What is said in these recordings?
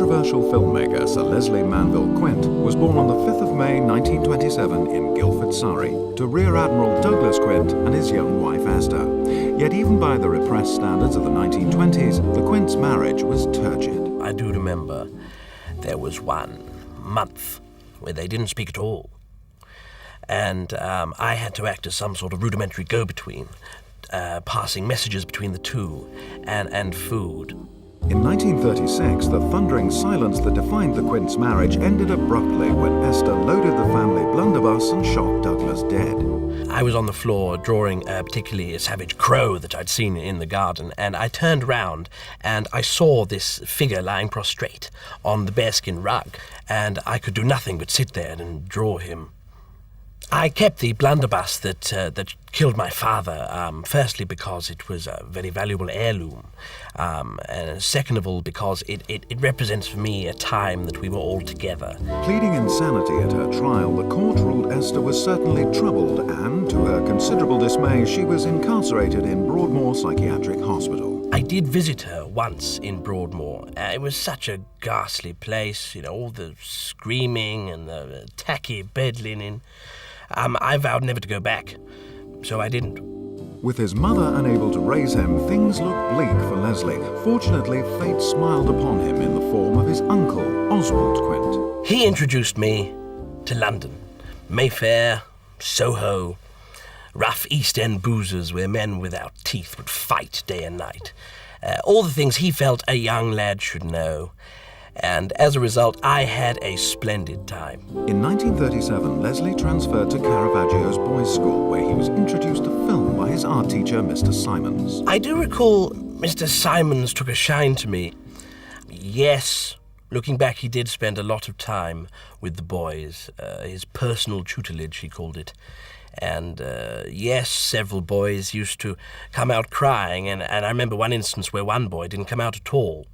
controversial filmmaker Sir Leslie Quint was born on the 5th of May 1927 in Guildford, Surrey, to Rear Admiral Douglas Quint and his young wife Esther. Yet even by the repressed standards of the 1920s, the Quints' marriage was turgid. I do remember there was 1 month where they didn't speak at all. And I had to act as some sort of rudimentary go-between, passing messages between the two, and food. In 1936, the thundering silence that defined the Quints' marriage ended abruptly when Esther loaded the family blunderbuss and shot Douglas dead. I was on the floor drawing particularly a savage crow that I'd seen in the garden, and I turned round and I saw this figure lying prostrate on the bearskin rug, and I could do nothing but sit there and draw him. I kept the blunderbuss that killed my father, firstly because it was a very valuable heirloom, and second of all because it represents for me a time that we were all together. Pleading insanity at her trial, the court ruled Esther was certainly troubled and, to her considerable dismay, she was incarcerated in Broadmoor Psychiatric Hospital. I did visit her once in Broadmoor. It was such a ghastly place, all the screaming and the tacky bed linen. I vowed never to go back, so I didn't. With his mother unable to raise him, things looked bleak for Leslie. Fortunately, fate smiled upon him in the form of his uncle, Oswald Quint. He introduced me to London, Mayfair, Soho, rough East End boozers where men without teeth would fight day and night. All the things he felt a young lad should know. And as a result, I had a splendid time. In 1937, Leslie transferred to Caravaggio's boys' school, where he was introduced to film by his art teacher, Mr. Simons. I do recall Mr. Simons took a shine to me. Yes, looking back, he did spend a lot of time with the boys. His personal tutelage, he called it. And yes, several boys used to come out crying, and I remember one instance where one boy didn't come out at all.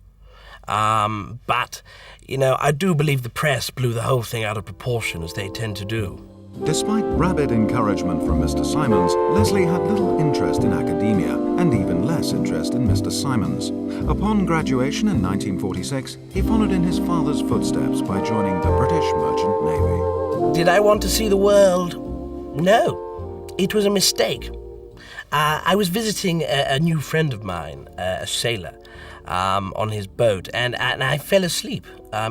But, I do believe the press blew the whole thing out of proportion, as they tend to do. Despite rabid encouragement from Mr. Simons, Leslie had little interest in academia and even less interest in Mr. Simons. Upon graduation in 1946, he followed in his father's footsteps by joining the British Merchant Navy. Did I want to see the world? No, it was a mistake. I was visiting a new friend of mine, a sailor, on his boat, and I fell asleep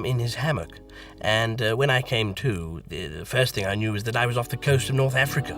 in his hammock. And when I came to, the first thing I knew was that I was off the coast of North Africa.